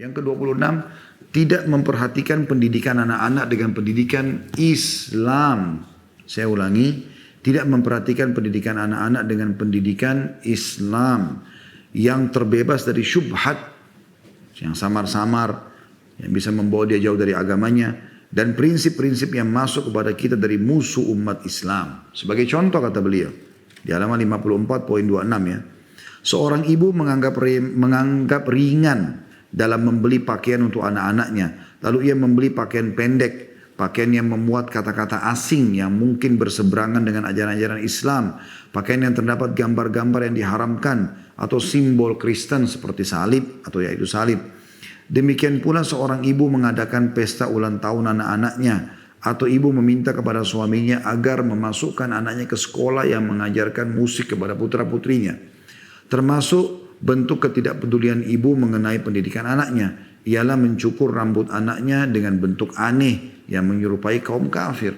Yang ke-26, tidak memperhatikan pendidikan anak-anak dengan pendidikan Islam. Saya ulangi, tidak memperhatikan pendidikan anak-anak dengan pendidikan Islam yang terbebas dari syubhat, yang samar-samar, yang bisa membawa dia jauh dari agamanya, dan prinsip-prinsip yang masuk kepada kita dari musuh umat Islam. Sebagai contoh kata beliau, di halaman 54.26 ya, seorang ibu menganggap ringan dalam membeli pakaian untuk anak-anaknya. Lalu ia membeli pakaian pendek, pakaian yang memuat kata-kata asing yang mungkin berseberangan dengan ajaran-ajaran Islam, pakaian yang terdapat gambar-gambar yang diharamkan atau simbol Kristen seperti salib atau yaitu salib. Demikian pula seorang ibu mengadakan pesta ulang tahun anak-anaknya, atau ibu meminta kepada suaminya agar memasukkan anaknya ke sekolah yang mengajarkan musik kepada putra-putrinya. Termasuk bentuk ketidakpedulian ibu mengenai pendidikan anaknya ialah mencukur rambut anaknya dengan bentuk aneh yang menyerupai kaum kafir.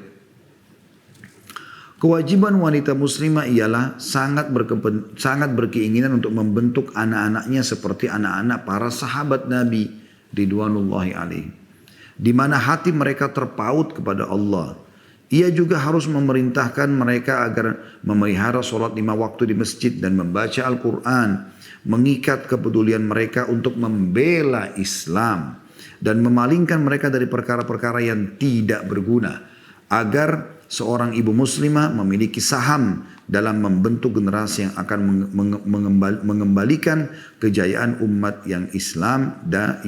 Kewajiban wanita muslimah ialah sangat berkeinginan untuk membentuk anak-anaknya seperti anak-anak para sahabat Nabi ridwanullahi alaihi, di mana hati mereka terpaut kepada Allah. Ia juga harus memerintahkan mereka agar memelihara sholat 5 waktu di masjid dan membaca Al-Quran, mengikat kepedulian mereka untuk membela Islam dan memalingkan mereka dari perkara-perkara yang tidak berguna, agar seorang ibu muslimah memiliki saham dalam membentuk generasi yang akan mengembalikan kejayaan umat yang Islam dan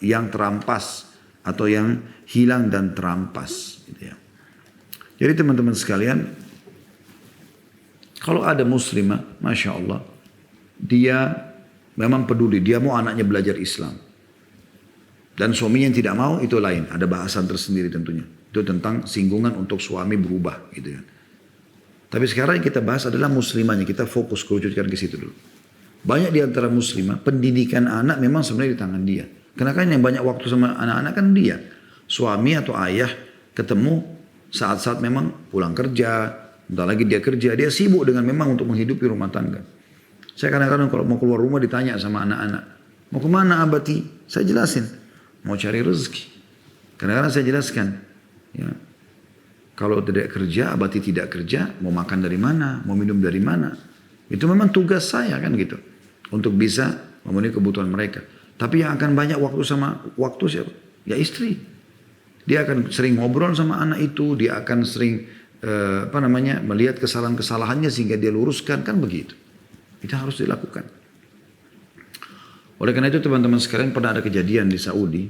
yang terampas atau yang hilang dan terampas. Gitu ya. Jadi teman-teman sekalian, kalau ada muslimah, Masya Allah, dia memang peduli, dia mau anaknya belajar Islam. Dan suaminya yang tidak mau, itu lain, ada bahasan tersendiri tentunya. Itu tentang singgungan untuk suami berubah gitu ya. Tapi sekarang yang kita bahas adalah muslimahnya, kita fokus kerucutkan ke situ dulu. Banyak di antara muslimah, pendidikan anak memang sebenarnya di tangan dia. Karena kan yang banyak waktu sama anak-anak kan dia. Suami atau ayah ketemu saat-saat memang pulang kerja, entah lagi dia kerja, dia sibuk dengan memang untuk menghidupi rumah tangga. Saya kadang-kadang kalau mau keluar rumah ditanya sama anak-anak, mau kemana abati? Saya jelasin, mau cari rezeki. Kadang-kadang saya jelaskan, ya, kalau tidak kerja, abati tidak kerja, mau makan dari mana, mau minum dari mana. Itu memang tugas saya kan gitu, untuk bisa memenuhi kebutuhan mereka. Tapi yang akan banyak waktu siapa? Ya istri. Dia akan sering ngobrol sama anak itu, dia akan sering melihat kesalahan-kesalahannya sehingga dia luruskan, kan begitu. Itu harus dilakukan. Oleh karena itu teman-teman sekalian, pernah ada kejadian di Saudi,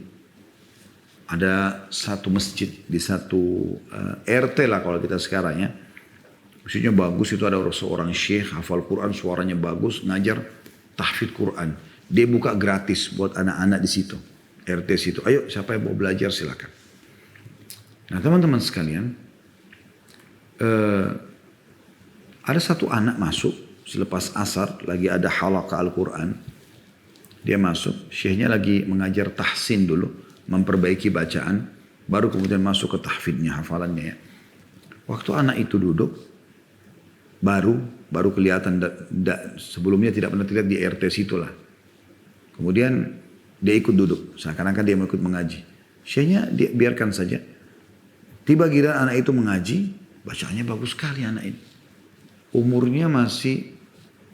ada satu masjid di satu RT lah kalau kita sekarang ya. Maksudnya bagus, itu ada seorang syekh hafal Quran, suaranya bagus, ngajar tahfidz Quran. Dia buka gratis buat anak-anak di situ, RT situ. Ayo siapa yang mau belajar silakan. Nah teman-teman sekalian, ada satu anak masuk selepas asar, lagi ada halaqah Al-Quran. Dia masuk, syekhnya lagi mengajar tahsin dulu, memperbaiki bacaan, baru kemudian masuk ke tahfidnya, hafalannya ya. Waktu anak itu duduk, baru kelihatan, sebelumnya tidak pernah terlihat di RT situ lah. Kemudian dia ikut duduk, seakan-akan dia mau ikut mengaji. Syekhnya dia biarkan saja. Tiba giliran anak itu mengaji, bacanya bagus sekali anak ini. Umurnya masih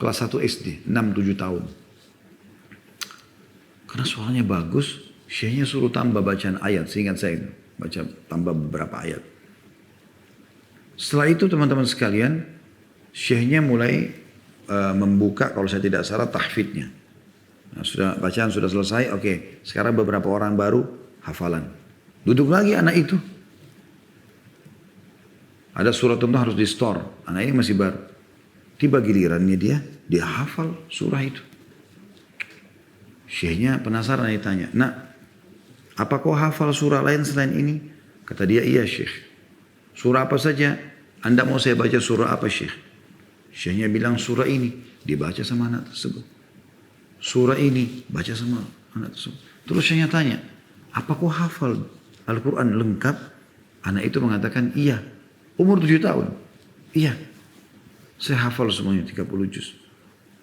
kelas 1 SD, 6-7 tahun. Karena suaranya bagus, syekhnya suruh tambah bacaan ayat, seingat saya itu. Baca tambah beberapa ayat. Setelah itu teman-teman sekalian, syekhnya mulai membuka, kalau saya tidak salah, tahfidnya. Nah, bacaan sudah selesai, oke. Sekarang beberapa orang baru hafalan. Duduk lagi anak itu. Ada surat tentu harus di store. Anak ini masih baru. Tiba gilirannya dia hafal surah itu. Syekhnya penasaran, dia tanya, "Nak, apa kau hafal surah lain selain ini?" Kata dia, "Iya Syekh." "Surah apa saja? Anda mau saya baca surah apa Syekh?" Syekhnya bilang, "Surah ini." Dibaca sama anak tersebut. Surah ini, baca sama anak tersebut. Terus syekhnya tanya, "Apa kau hafal Al-Quran lengkap?" Anak itu mengatakan, "Iya." Umur 7 tahun. "Iya, saya hafal semuanya 30 juz."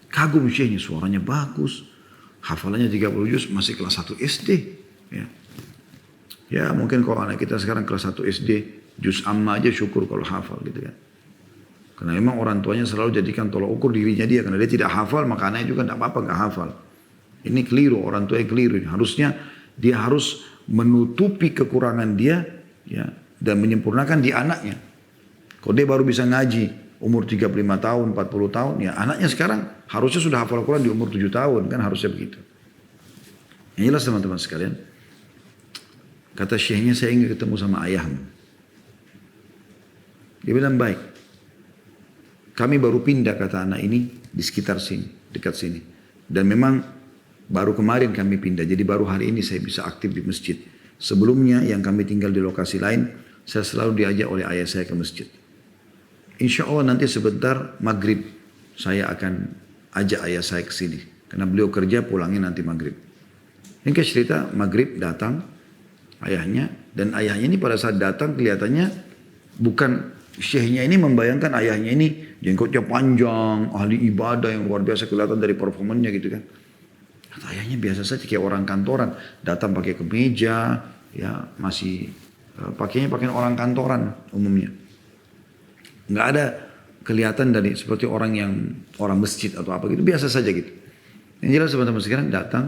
Kagum syekhnya, suaranya bagus. Hafalannya 30 juz masih kelas 1 SD. Ya. Ya mungkin kalau anak kita sekarang kelas 1 SD, juz amma aja syukur kalau hafal gitu kan. Karena memang orang tuanya selalu jadikan tolak ukur dirinya dia. Karena dia tidak hafal, maka anaknya juga tidak apa-apa nggak hafal. Ini keliru, orang tua yang keliru. Harusnya dia harus menutupi kekurangan dia ya, dan menyempurnakan di anaknya. Kalau dia baru bisa ngaji umur 35 tahun, 40 tahun, ya anaknya sekarang harusnya sudah hafal Al-Quran di umur 7 tahun, kan harusnya begitu. Yang jelas teman-teman sekalian, kata syekhnya, saya ingin ketemu sama ayahmu. Dia bilang, baik. Kami baru pindah, kata anak ini, di sekitar sini, dekat sini. Dan memang baru kemarin kami pindah, jadi baru hari ini saya bisa aktif di masjid. Sebelumnya yang kami tinggal di lokasi lain, saya selalu diajak oleh ayah saya ke masjid. Insya Allah nanti sebentar maghrib saya akan ajak ayah saya ke sini. Karena beliau kerja pulangnya nanti maghrib. Ini cerita maghrib datang ayahnya. Dan ayahnya ini pada saat datang kelihatannya bukan, syekhnya ini membayangkan ayahnya ini jenggotnya panjang, ahli ibadah yang luar biasa kelihatan dari performanya gitu kan. Kata ayahnya biasa saja kayak orang kantoran. Datang pakai kemeja, ya masih pakainya pakaian orang kantoran umumnya. Nggak ada kelihatan dari seperti orang masjid atau apa gitu, biasa saja gitu. Yang jelas teman-teman sekarang datang,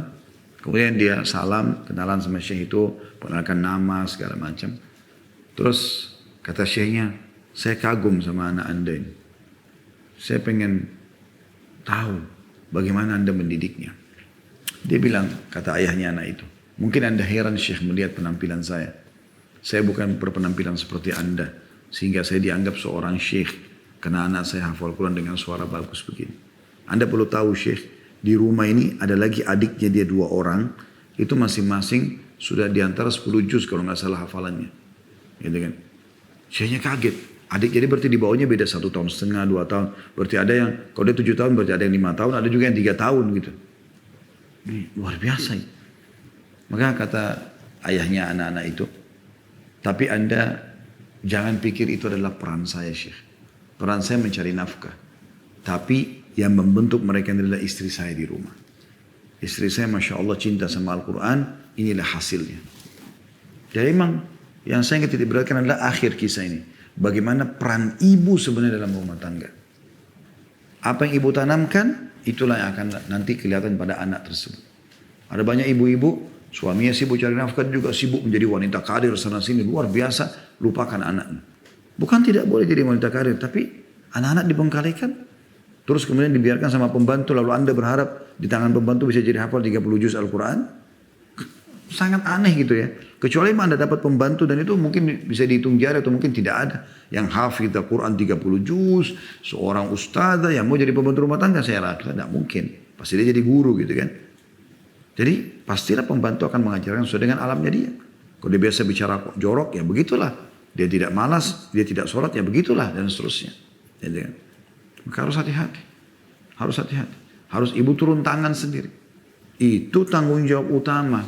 kemudian dia salam, kenalan sama syekh itu, perkenalkan nama segala macam. Terus kata syekhnya, saya kagum sama anak anda ini. Saya pengen tahu bagaimana anda mendidiknya. Dia bilang, kata ayahnya anak itu, mungkin anda heran syekh melihat penampilan saya. Saya bukan berpenampilan seperti anda, sehingga saya dianggap seorang syekh. Karena anak saya hafal Quran dengan suara bagus begini. Anda perlu tahu syekh, di rumah ini ada lagi adiknya dia 2 orang. Itu masing-masing sudah diantara 10 juz kalau nggak salah hafalannya. Gitu kan. Syekhnya kaget. Adik jadi berarti di bawahnya beda 1,5 tahun, 2 tahun. Berarti ada yang, kalau dia 7 tahun berarti ada yang 5 tahun, ada juga yang 3 tahun gitu. Ini luar biasa ya. Maka kata ayahnya anak-anak itu, tapi anda jangan pikir itu adalah peran saya syekh. Peran saya mencari nafkah. Tapi yang membentuk mereka adalah istri saya di rumah. Istri saya Masya Allah cinta sama Al-Quran, inilah hasilnya. Jadi memang yang saya ingin titik beratkan adalah akhir kisah ini. Bagaimana peran ibu sebenarnya dalam rumah tangga. Apa yang ibu tanamkan, itulah yang akan nanti kelihatan pada anak tersebut. Ada banyak ibu-ibu, suaminya sibuk cari nafkah juga sibuk menjadi wanita karir sana sini luar biasa, lupakan anaknya. Bukan tidak boleh jadi wanita karir, tapi anak-anak dibengkalikan. Terus kemudian dibiarkan sama pembantu, lalu anda berharap di tangan pembantu bisa jadi hafal 30 juz Al-Quran. Sangat aneh gitu ya. Kecuali anda dapat pembantu dan itu mungkin bisa dihitung jari atau mungkin tidak ada. Yang hafid Al-Quran 30 juz, seorang ustazah yang mau jadi pembantu rumah tangga, saya rasa tidak mungkin. Pasti dia jadi guru gitu kan. Jadi pastilah pembantu akan mengajarkan sesuai dengan alamnya dia. Kalau dia biasa bicara jorok ya begitulah. Dia tidak malas, dia tidak sholat ya begitulah dan seterusnya. Jadi, maka harus hati-hati. Harus hati-hati. Harus ibu turun tangan sendiri. Itu tanggung jawab utama.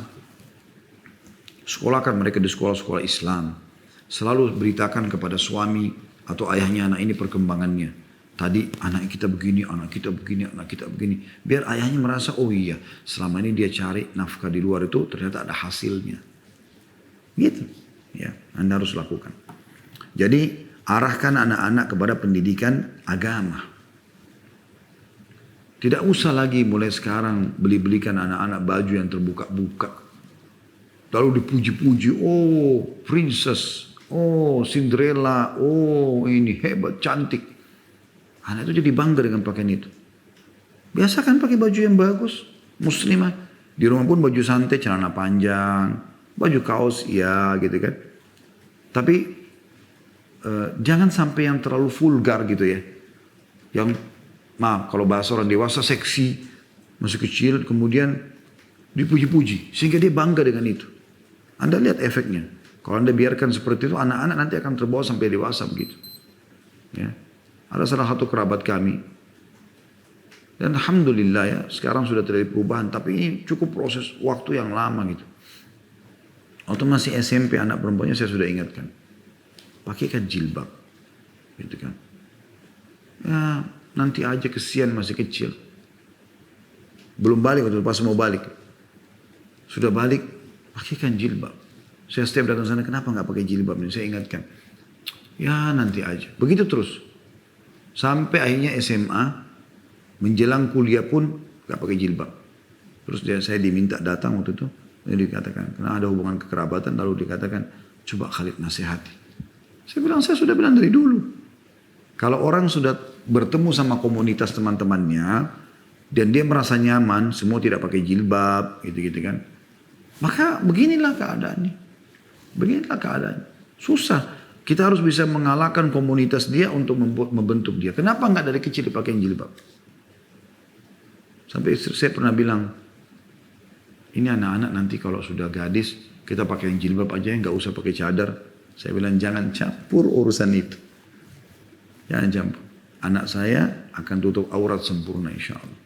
Sekolahkan mereka di sekolah-sekolah Islam. Selalu beritakan kepada suami atau ayahnya anak ini perkembangannya. Tadi anak kita begini, anak kita begini, anak kita begini. Biar ayahnya merasa, oh iya, selama ini dia cari nafkah di luar itu ternyata ada hasilnya. Gitu. Ya, Anda harus lakukan. Jadi, arahkan anak-anak kepada pendidikan agama. Tidak usah lagi mulai sekarang beli-belikan anak-anak baju yang terbuka-buka. Lalu dipuji-puji, oh princess, oh Cinderella, oh ini hebat, cantik. Anak itu jadi bangga dengan pakaian itu. Biasakan pakai baju yang bagus, muslimah. Di rumah pun baju santai, celana panjang, baju kaos, ya gitu kan. Tapi jangan sampai yang terlalu vulgar gitu ya. Yang maaf kalau bahasa orang dewasa seksi, masih kecil, kemudian dipuji-puji. Sehingga dia bangga dengan itu. Anda lihat efeknya. Kalau Anda biarkan seperti itu, anak-anak nanti akan terbawa sampai dewasa begitu. Ya. Ada salah satu kerabat kami. Dan alhamdulillah ya, sekarang sudah terjadi perubahan. Tapi ini cukup proses waktu yang lama gitu. Waktu masih SMP anak perempuannya saya sudah ingatkan. Pakaikan jilbab. Gitu kan. Ya, nanti aja kesian masih kecil. Belum balik waktu itu pas mau balik. Sudah balik, pakaikan jilbab. Saya setiap datang sana, kenapa nggak pakai jilbab? Saya ingatkan. Ya nanti aja. Begitu terus. Sampai akhirnya SMA, menjelang kuliah pun nggak pakai jilbab. Terus saya diminta datang waktu itu. Dia dikatakan, karena ada hubungan kekerabatan, lalu dikatakan, coba Khalid nasihati. Saya bilang, saya sudah bilang dari dulu. Kalau orang sudah bertemu sama komunitas teman-temannya, dan dia merasa nyaman, semua tidak pakai jilbab, gitu-gitu kan. Maka beginilah keadaannya. Beginilah keadaannya. Susah. Kita harus bisa mengalahkan komunitas dia untuk membentuk dia. Kenapa nggak dari kecil dipakai jilbab? Sampai istri saya pernah bilang, ini anak-anak nanti kalau sudah gadis, kita pakai jilbab aja, nggak usah pakai cadar. Saya bilang jangan campur urusan itu. Jangan campur. Anak saya akan tutup aurat sempurna insya Allah.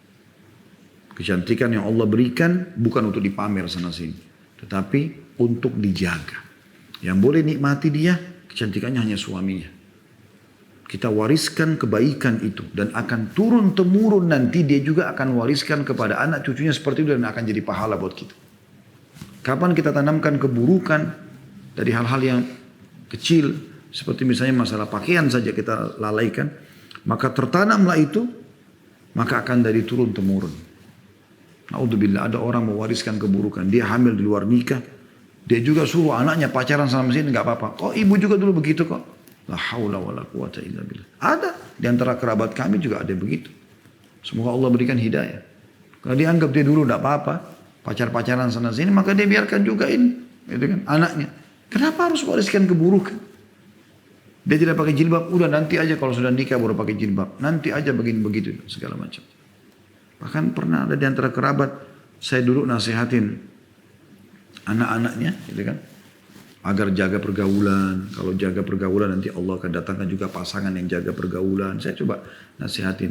Kecantikan yang Allah berikan bukan untuk dipamer sana sini, tetapi untuk dijaga. Yang boleh nikmati dia, kecantikannya hanya suaminya. Kita wariskan kebaikan itu dan akan turun temurun nanti dia juga akan wariskan kepada anak cucunya seperti itu dan akan jadi pahala buat kita. Kapan kita tanamkan keburukan dari hal-hal yang kecil seperti misalnya masalah pakaian saja kita lalaikan, maka tertanamlah itu, maka akan dari turun temurun. Naudzubillah, ada orang mewariskan keburukan. Dia hamil di luar nikah. Dia juga suruh anaknya pacaran sama sini, nggak apa-apa. Kok ibu juga dulu begitu kok? La haula wala quwata illa billah. Ada di antara kerabat kami juga ada yang begitu. Semoga Allah berikan hidayah. Kalau dia anggap dia dulu nggak apa-apa, pacar-pacaran sana sini, maka dia biarkan juga ini, gitu kan, anaknya. Kenapa harus wariskan keburukan? Dia tidak pakai jilbab, udah nanti aja kalau sudah nikah baru pakai jilbab. Nanti aja begini begitu segala macam. Bahkan pernah ada di antara kerabat, saya duduk nasihatin anak-anaknya, gitu kan, agar jaga pergaulan. Kalau jaga pergaulan nanti Allah akan datangkan juga pasangan yang jaga pergaulan. Saya coba nasihatin.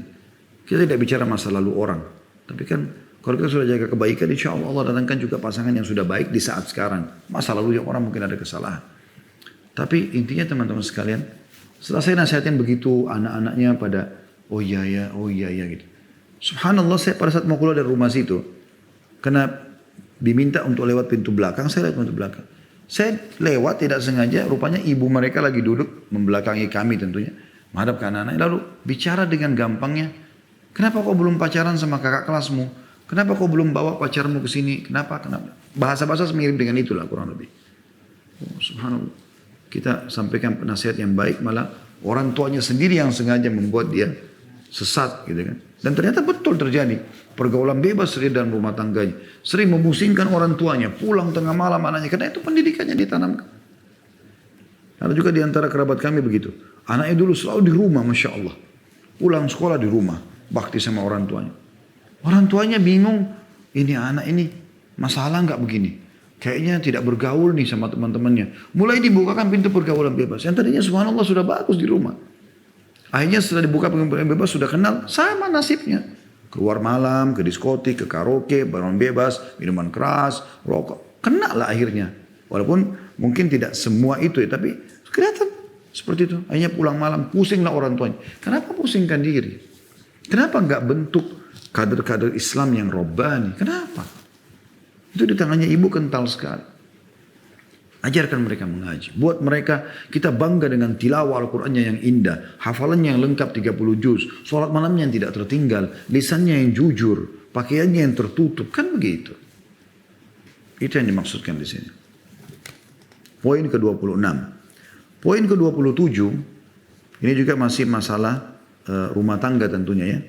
Kita tidak bicara masa lalu orang, tapi kan kalau kita sudah jaga kebaikan, insya Allah Allah datangkan juga pasangan yang sudah baik di saat sekarang. Masa lalu yang orang mungkin ada kesalahan. Tapi intinya teman-teman sekalian, setelah saya nasihatin begitu anak-anaknya pada oh iya ya gitu. Subhanallah, saya pada saat mau keluar dari rumah situ, karena diminta untuk lewat pintu belakang, saya lewat pintu belakang. Saya lewat tidak sengaja, rupanya ibu mereka lagi duduk membelakangi kami tentunya, menghadap ke anak-anak, lalu bicara dengan gampangnya, kenapa kau belum pacaran sama kakak kelasmu? Kenapa kau belum bawa pacarmu ke sini? Kenapa? Bahasa-bahasa mirip dengan itulah kurang lebih. Oh, subhanallah. Kita sampaikan nasihat yang baik, malah orang tuanya sendiri yang sengaja membuat dia sesat gitu kan. Dan ternyata betul terjadi. Pergaulan bebas sering dalam rumah tangganya. Sering memusingkan orang tuanya. Pulang tengah malam anaknya. Karena itu pendidikannya ditanamkan. Ada juga di antara kerabat kami begitu. Anaknya dulu selalu di rumah, Masya Allah. Pulang sekolah di rumah. Bakti sama orang tuanya. Orang tuanya bingung. Ini anak ini masalah nggak begini? Kayaknya tidak bergaul nih sama teman-temannya. Mulai dibukakan pintu pergaulan bebas. Yang tadinya subhanallah sudah bagus di rumah. Akhirnya setelah dibuka pergaulan bebas sudah kenal. Sama nasibnya. Keluar malam, ke diskotik, ke karaoke, barang bebas, minuman keras, rokok. Kena lah akhirnya. Walaupun mungkin tidak semua itu ya. Tapi kelihatan seperti itu. Akhirnya pulang malam, pusinglah orang tuanya. Kenapa pusingkan diri? Kenapa enggak bentuk kader-kader Islam yang robbani? Kenapa? Itu di tangannya ibu kental sekali. Ajarkan mereka mengaji. Buat mereka, kita bangga dengan tilawah Al-Qur'annya yang indah. Hafalannya yang lengkap 30 juz. Salat malamnya yang tidak tertinggal. Lisannya yang jujur. Pakaiannya yang tertutup. Kan begitu. Itu yang dimaksudkan di sini. Poin ke-26. Poin ke-27. Ini juga masih masalah rumah tangga tentunya ya.